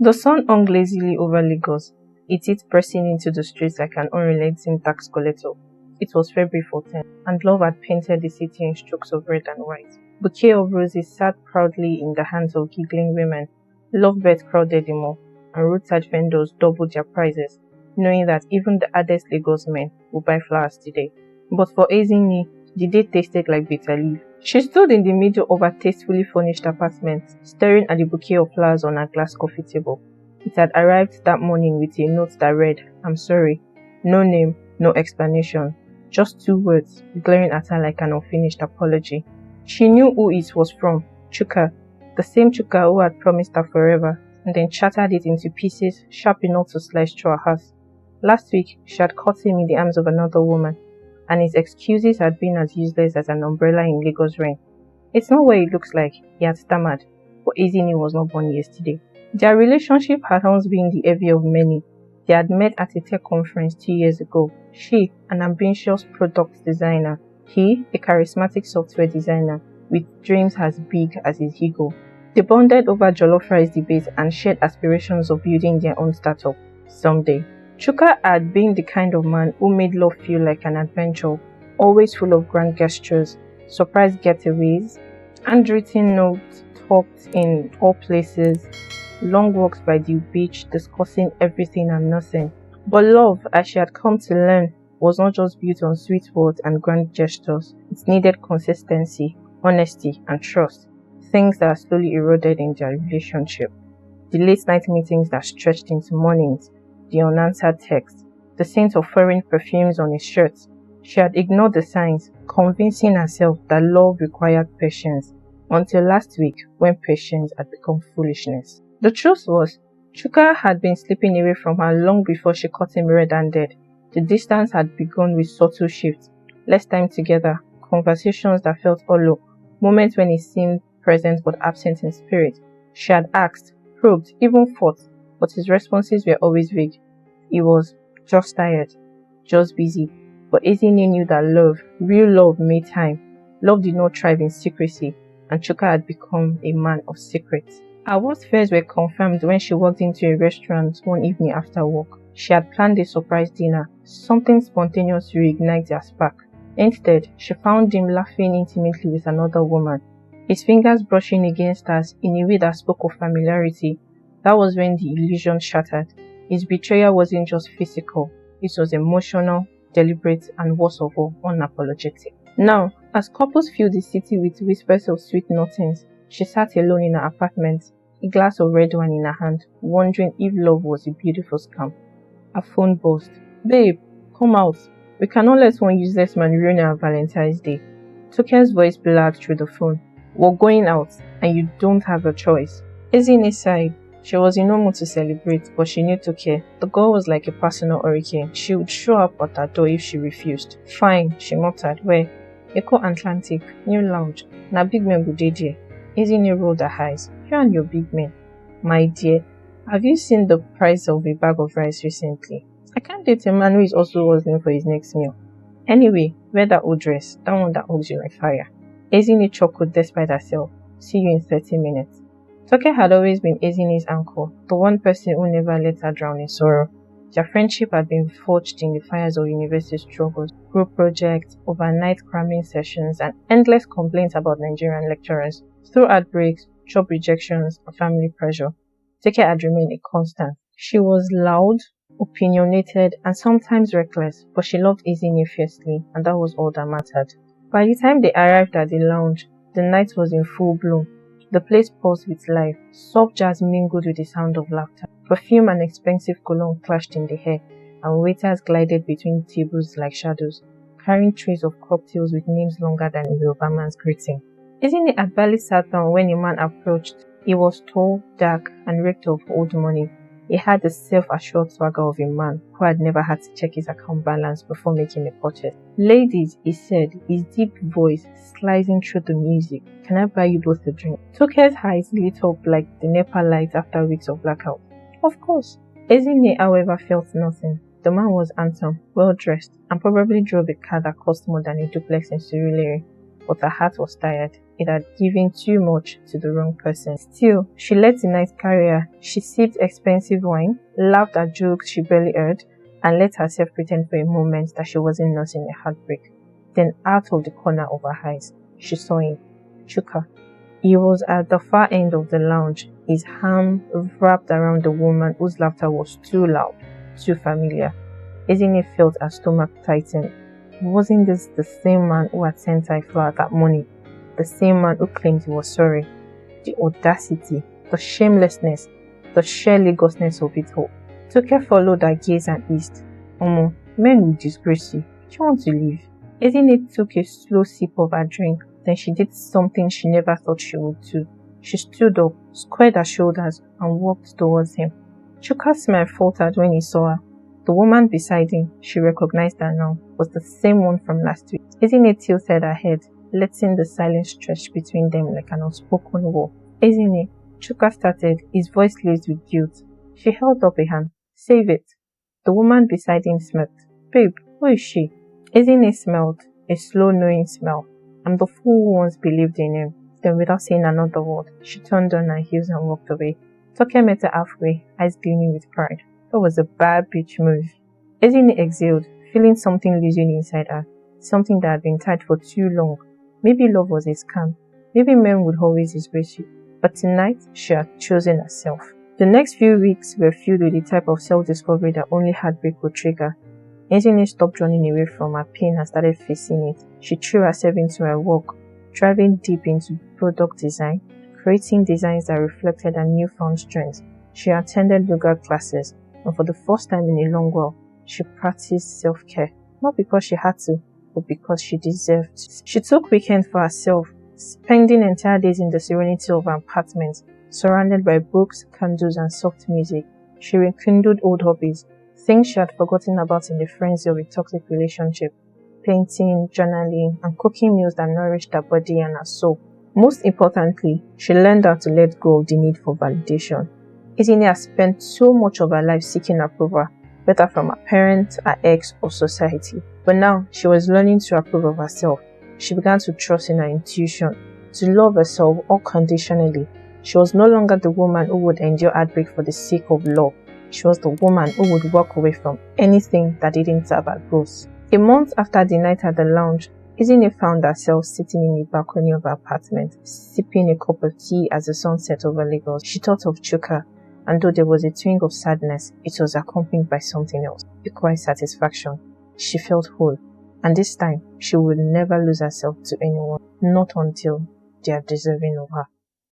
The sun hung lazily over Lagos, its heat pressing into the streets like an unrelenting tax collector. It was February 14th, and love had painted the city in strokes of red and white. Bouquet of roses sat proudly in the hands of giggling women. Lovebirds crowded the mall, and roadside vendors doubled their prices, knowing that even the hardest Lagos men would buy flowers today. But for Ezinne, the day tasted like bitter leaf. She stood in the middle of her tastefully furnished apartment, staring at the bouquet of flowers on her glass coffee table. It had arrived that morning with a note that read, "I'm sorry." No name, no explanation. Just two words, glaring at her like an unfinished apology. She knew who it was from, Chuka, the same Chuka who had promised her forever, and then shattered it into pieces sharp enough to slice through her heart. Last week, she had caught him in the arms of another woman, and his excuses had been as useless as an umbrella in Lagos rain. "It's not what it looks like," he had stammered, but Ezinne was not born yesterday. Their relationship had once been the envy of many. They had met at a tech conference 2 years ago. She, an ambitious product designer. He, a charismatic software designer with dreams as big as his ego. They bonded over jollof rice debates and shared aspirations of building their own startup someday. Chuka had been the kind of man who made love feel like an adventure, always full of grand gestures, surprise getaways, handwritten notes tucked in all places, long walks by the beach discussing everything and nothing. But love, as she had come to learn, was not just built on sweet words and grand gestures. It needed consistency, honesty, and trust, things that slowly eroded in their relationship. The late night meetings that stretched into mornings, the unanswered texts, the scent of foreign perfumes on his shirt. She had ignored the signs, convincing herself that love required patience, until last week when patience had become foolishness. The truth was, Chuka had been slipping away from her long before she caught him red-handed. The distance had begun with subtle shifts, less time together, conversations that felt hollow, moments when he seemed present but absent in spirit. She had asked, probed, even fought, but his responses were always vague. He was just tired, just busy. But Ezinne knew that love, real love, made time. Love did not thrive in secrecy, and Chuka had become a man of secrets. Her worst fears were confirmed when she walked into a restaurant one evening after work. She had planned a surprise dinner, something spontaneous to reignite their spark. Instead, she found him laughing intimately with another woman, his fingers brushing against hers in a way that spoke of familiarity. That was when the illusion shattered. His betrayal wasn't just physical, it was emotional, deliberate, and worst of all, unapologetic. Now, as couples filled the city with whispers of sweet nothings, she sat alone in her apartment, a glass of red wine in her hand, wondering if love was a beautiful scam. Her phone buzzed. "Babe, come out. We cannot let one useless man ruin our Valentine's Day." Token's voice blared through the phone. "We're going out, and you don't have a choice." Ezinne sighed. She was in no mood to celebrate, but she knew to care. The girl was like a personal hurricane. She would show up at her door if she refused. "Fine," she muttered. "Where?" "Echo Atlantic, New Lounge. Na big men go dey there." Ezinne rolled her eyes. "You and your big men." "My dear, have you seen the price of a bag of rice recently? I can't date a man who is also hustling for his next meal. Anyway, wear that old dress, that one that hugs you like fire." Ezinne chuckled despite herself. "See you in 30 minutes. Toke had always been Ezinne's anchor, the one person who never let her drown in sorrow. Their friendship had been forged in the fires of university struggles, group projects, overnight cramming sessions, and endless complaints about Nigerian lecturers. Through heartbreaks, job rejections, and family pressure, Toke had remained a constant. She was loud, opinionated, and sometimes reckless, but she loved Ezinne fiercely, and that was all that mattered. By the time they arrived at the lounge, the night was in full bloom. The place pulsed with life. Soft jazz mingled with the sound of laughter. Perfume and expensive cologne clashed in the air, and waiters glided between tables like shadows, carrying trays of cocktails with names longer than a Yoruba man's greeting. Ezinne had barely sat down when a man approached. He was tall, dark, and reeked of old money. He had the self-assured swagger of a man who had never had to check his account balance before making a purchase. "Ladies," he said, his deep voice slicing through the music. "Can I buy you both a drink?" Toke's eyes lit up like the NEPA lights after weeks of blackout. "Of course." Ezinne, however, felt nothing. The man was handsome, well-dressed, and probably drove a car that cost more than a duplex in Surulere. But her heart was tired. it had given too much to the wrong person. Still, she let the night carry her. She sipped expensive wine, laughed at jokes she barely heard, and let herself pretend for a moment that she wasn't nursing a heartbreak. Then out of the corner of her eyes, she saw him, Chuka. He was at the far end of the lounge, his arm wrapped around the woman whose laughter was too loud, too familiar. Ezinne felt her stomach tighten. Wasn't this the same man who had sent her a flower that morning? The same man who claimed he was sorry? The audacity, the shamelessness, the sheer Lagosness of it all. Toke followed her gaze and hissed, Omo, men will disgrace you. Do you want to leave? Ezinne took a slow sip of her drink. Then she did something she never thought she would do. She stood up, squared her shoulders, and walked towards him. Chuka's smile faltered when he saw her. The woman beside him, she recognized her now, was the same one from last week. Ezinne tilted her head, letting the silence stretch between them like an unspoken wall. Ezinne, Chuka started, his voice laced with guilt. She held up a hand. Save it. The woman beside him smirked. Babe, who is she? Ezinne smiled, a slow knowing smile. I'm the fool who once believed in him. Then without saying another word, she turned on her heels and walked away. Toke met her halfway, eyes gleaming with pride. That was a bad bitch move. Ezinne exhaled, feeling something loosen inside her. Something that had been tied for too long. Maybe love was a scam. Maybe men would always disgrace you. But tonight, she had chosen herself. The next few weeks were filled with the type of self-discovery that only heartbreak could trigger. Ezinne stopped running away from her pain and started facing it. She threw herself into her work, driving deep into product design, creating designs that reflected her newfound strengths. She attended yoga classes, and for the first time in a long while, she practiced self-care. Not because she had to, but because she deserved to. She took weekends for herself, spending entire days in the serenity of her apartment, surrounded by books, candles, and soft music. She rekindled old hobbies, things she had forgotten about in the frenzy of a toxic relationship. Painting, journaling, and cooking meals that nourished her body and her soul. Most importantly, she learned how to let go of the need for validation. Ezinne has spent so much of her life seeking approval, whether from her parents, her ex, or society. But now, she was learning to approve of herself. She began to trust in her intuition, to love herself unconditionally. She was no longer the woman who would endure heartbreak for the sake of love. She was the woman who would walk away from anything that didn't serve her goals. A month after the night at the lounge, Ezinne found herself sitting in the balcony of her apartment, sipping a cup of tea as the sun set over Lagos. She thought of Chuka, and though there was a twinge of sadness, it was accompanied by something else, a quiet satisfaction. She felt whole, and this time she would never lose herself to anyone, not until they are deserving of her.